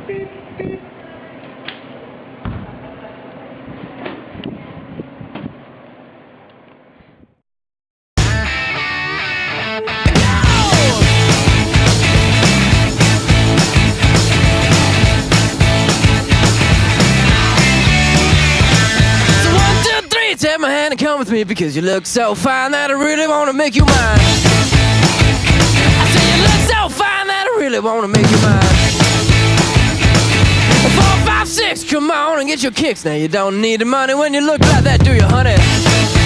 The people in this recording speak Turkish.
Take my hand and come with me because you look so fine that I really wanna make you mine. I say you look so fine that I really wanna make you mine. 4, 5, 6, come on and get your kicks. Now you don't need the money when you look like that, do you, honey?